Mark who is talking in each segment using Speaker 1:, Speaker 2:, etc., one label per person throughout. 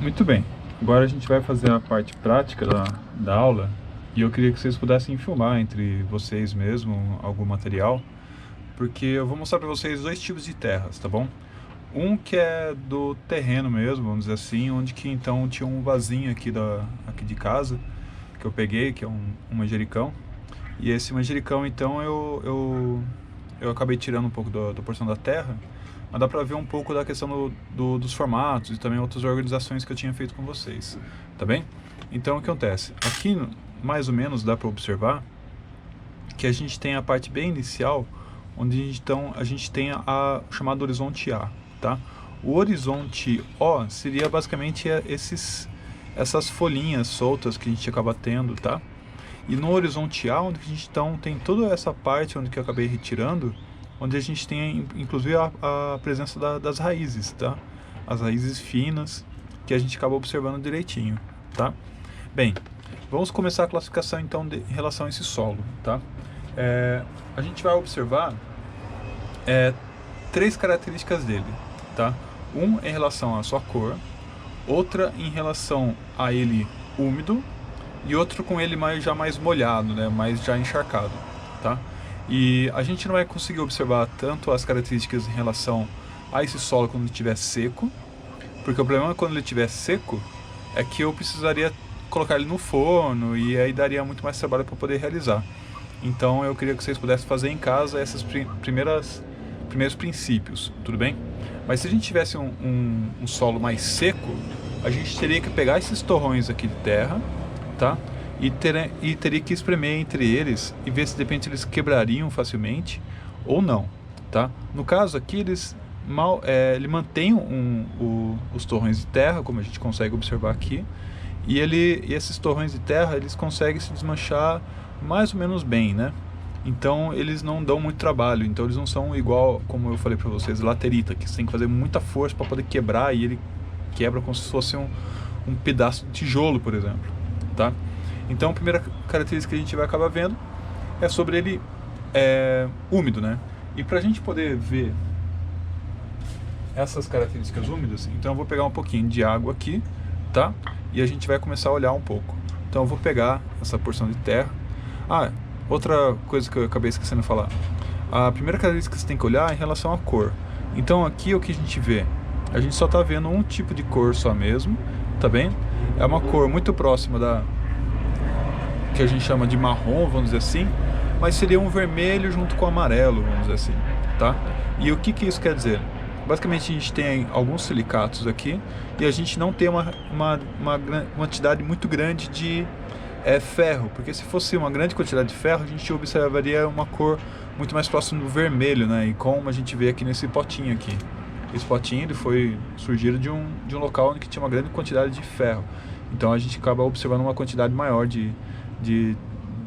Speaker 1: Muito bem, agora a gente vai fazer a parte prática da aula e eu queria que vocês pudessem filmar entre vocês mesmo algum material, porque eu vou mostrar para vocês dois tipos de terras, tá bom? Um que é do terreno mesmo, vamos dizer assim, onde que então tinha um vasinho aqui de casa que eu peguei, que é um manjericão, e esse manjericão então eu acabei tirando um pouco da porção da terra, mas dá pra ver um pouco da questão dos formatos e também outras organizações que eu tinha feito com vocês, tá bem? Então o que acontece? Aqui mais ou menos dá pra observar que a gente tem a parte bem inicial, onde então a gente tem o chamado horizonte A, tá? O horizonte O seria basicamente essas folhinhas soltas que a gente acaba tendo, tá? E no horizonte A, onde a gente então tem toda essa parte onde que eu acabei retirando, onde a gente tem inclusive a presença das raízes, tá? As raízes finas, que a gente acaba observando direitinho, tá? Bem, vamos começar a classificação então em relação a esse solo, tá? A gente vai observar três características dele, tá? Um em relação à sua cor, outra em relação a ele úmido e outro com ele já mais molhado, né? Mais já encharcado, tá? E a gente não vai conseguir observar tanto as características em relação a esse solo quando ele estiver seco, porque o problema quando ele estiver seco é que eu precisaria colocar ele no forno e aí daria muito mais trabalho para poder realizar. Então eu queria que vocês pudessem fazer em casa esses primeiros princípios, tudo bem? Mas se a gente tivesse um solo mais seco, a gente teria que pegar esses torrões aqui de terra, tá? E teria que espremer entre eles e ver se de repente eles quebrariam facilmente ou não, tá? No caso aqui ele mantém os torrões de terra, como a gente consegue observar aqui, e esses torrões de terra eles conseguem se desmanchar mais ou menos bem, né? Então eles não dão muito trabalho, então eles não são igual, como eu falei para vocês, laterita, que você tem que fazer muita força para poder quebrar e ele quebra como se fosse um pedaço de tijolo, por exemplo, tá? Então a primeira característica que a gente vai acabar vendo é sobre ele úmido, né? E para a gente poder ver essas características úmidas, então eu vou pegar um pouquinho de água aqui, tá? E a gente vai começar a olhar um pouco. Então eu vou pegar essa porção de terra. Outra coisa que eu acabei esquecendo de falar. A primeira característica que você tem que olhar é em relação à cor. Então aqui o que a gente vê? A gente só está vendo um tipo de cor só mesmo, tá bem? É uma cor muito próxima que a gente chama de marrom, vamos dizer assim, mas seria um vermelho junto com amarelo, vamos dizer assim, tá? E o que isso quer dizer? Basicamente a gente tem alguns silicatos aqui e a gente não tem uma quantidade muito grande de ferro, porque se fosse uma grande quantidade de ferro a gente observaria uma cor muito mais próxima do vermelho, né? E como a gente vê aqui nesse potinho aqui. Esse potinho ele foi surgido de um local onde tinha uma grande quantidade de ferro. Então a gente acaba observando uma quantidade maior de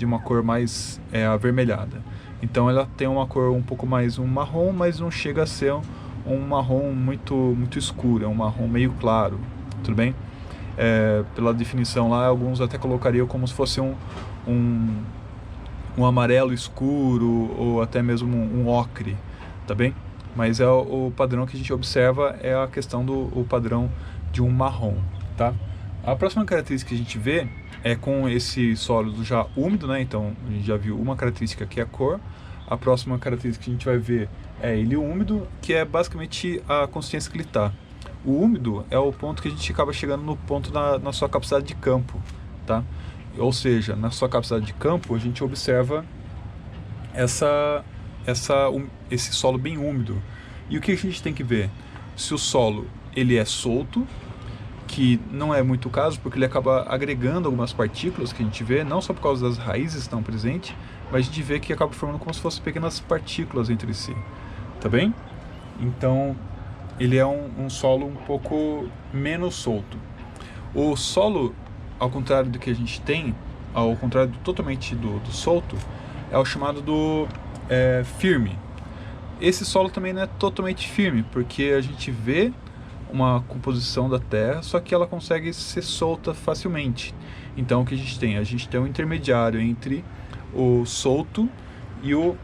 Speaker 1: uma cor mais avermelhada. Então ela tem uma cor um pouco mais marrom, mas não chega a ser um marrom muito escuro, é um marrom meio claro, tudo bem? Pela definição lá, alguns até colocariam como se fosse um amarelo escuro ou até mesmo um ocre, tá bem? Mas o padrão que a gente observa é a questão do padrão de um marrom, tá? A próxima característica que a gente vê é com esse sólido já úmido, né? Então a gente já viu uma característica que é a cor. A próxima característica que a gente vai ver é ele úmido, que é basicamente a consistência que ele está. O úmido é o ponto que a gente acaba chegando no ponto na sua capacidade de campo, tá? Ou seja, na sua capacidade de campo a gente observa esse solo bem úmido. E o que a gente tem que ver? Se o solo ele é solto, que não é muito o caso, porque ele acaba agregando algumas partículas que a gente vê, não só por causa das raízes que estão presentes, mas a gente vê que acaba formando como se fossem pequenas partículas entre si, tá bem? Então ele é um solo um pouco menos solto. O solo, ao contrário do que a gente tem, ao contrário totalmente do solto, é o chamado do firme. Esse solo também não é totalmente firme, porque a gente vê uma composição da terra, só que ela consegue ser solta facilmente. Então o que a gente tem? A gente tem um intermediário entre o solto e o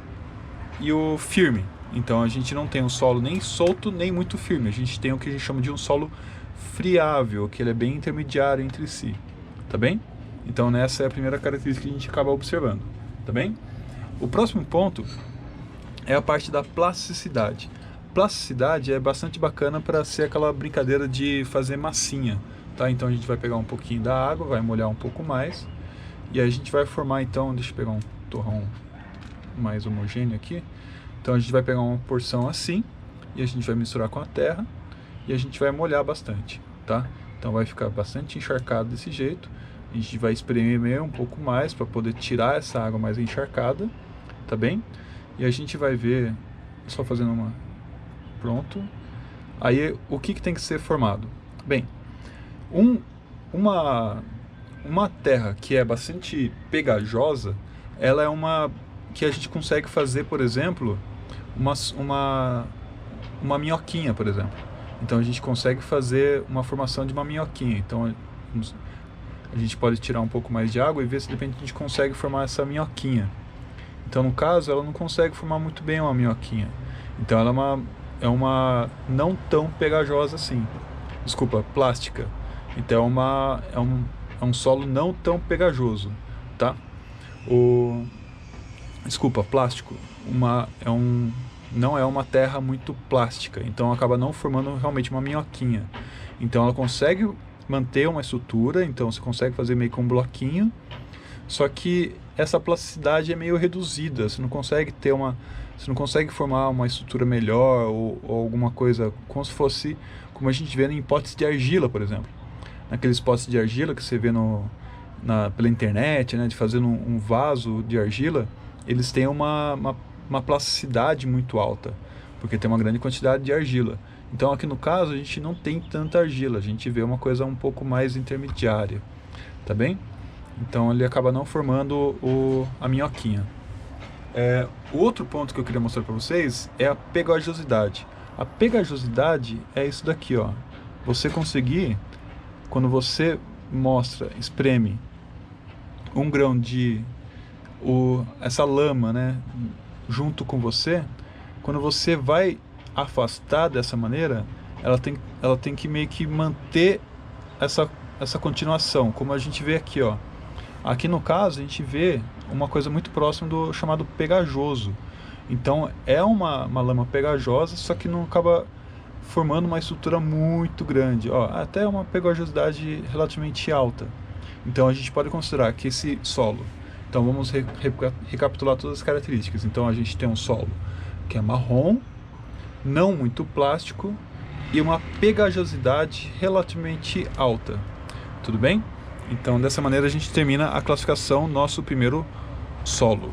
Speaker 1: firme. Então a gente não tem um solo nem solto nem muito firme, a gente tem o que a gente chama de um solo friável, que ele é bem intermediário entre si, tá bem? Então essa é a primeira característica que a gente acaba observando, tá bem? O próximo ponto é a parte da plasticidade. Plasticidade é bastante bacana para ser aquela brincadeira de fazer massinha, tá? Então a gente vai pegar um pouquinho da água, vai molhar um pouco mais, e aí a gente vai formar então, deixa eu pegar um torrão mais homogêneo aqui. Então a gente vai pegar uma porção assim, e a gente vai misturar com a terra, e a gente vai molhar bastante, tá? Então vai ficar bastante encharcado desse jeito. A gente vai espremer um pouco mais para poder tirar essa água mais encharcada, tá bem? E a gente vai ver, só fazendo uma... Pronto. Aí o que tem que ser formado? Bem, uma terra que é bastante pegajosa, ela é uma que a gente consegue fazer, por exemplo, uma minhoquinha, por exemplo. Então a gente consegue fazer uma formação de uma minhoquinha. Então a gente pode tirar um pouco mais de água e ver se de repente a gente consegue formar essa minhoquinha. Então no caso ela não consegue formar muito bem uma minhoquinha. Então ela é uma não tão pegajosa assim. Desculpa, plástica. Então é um solo não tão pegajoso, tá? Desculpa, plástico. Não é uma terra muito plástica, então acaba não formando realmente uma minhoquinha. Então ela consegue manter uma estrutura, então você consegue fazer meio que um bloquinho, só que essa plasticidade é meio reduzida, você não consegue formar uma estrutura melhor ou alguma coisa como se fosse, como a gente vê em potes de argila, por exemplo. Naqueles potes de argila que você vê pela internet, né, de fazer um vaso de argila, eles têm uma plasticidade muito alta, porque tem uma grande quantidade de argila. Então aqui no caso a gente não tem tanta argila, a gente vê uma coisa um pouco mais intermediária, tá bem? Então ele acaba não formando a minhoquinha. O outro ponto que eu queria mostrar para vocês é a pegajosidade. A pegajosidade é isso daqui, ó. Você conseguir, quando você espreme um grão de essa lama, né, junto com você, quando você vai afastar dessa maneira, ela tem que meio que manter essa continuação, como a gente vê aqui, ó. Aqui no caso a gente vê uma coisa muito próxima do chamado pegajoso. Então é uma lama pegajosa, só que não acaba formando uma estrutura muito grande, ó, até uma pegajosidade relativamente alta. Então a gente pode considerar que esse solo, então vamos recapitular todas as características. Então a gente tem um solo que é marrom, não muito plástico e uma pegajosidade relativamente alta. Tudo bem? Então dessa maneira a gente termina a classificação nosso primeiro solo.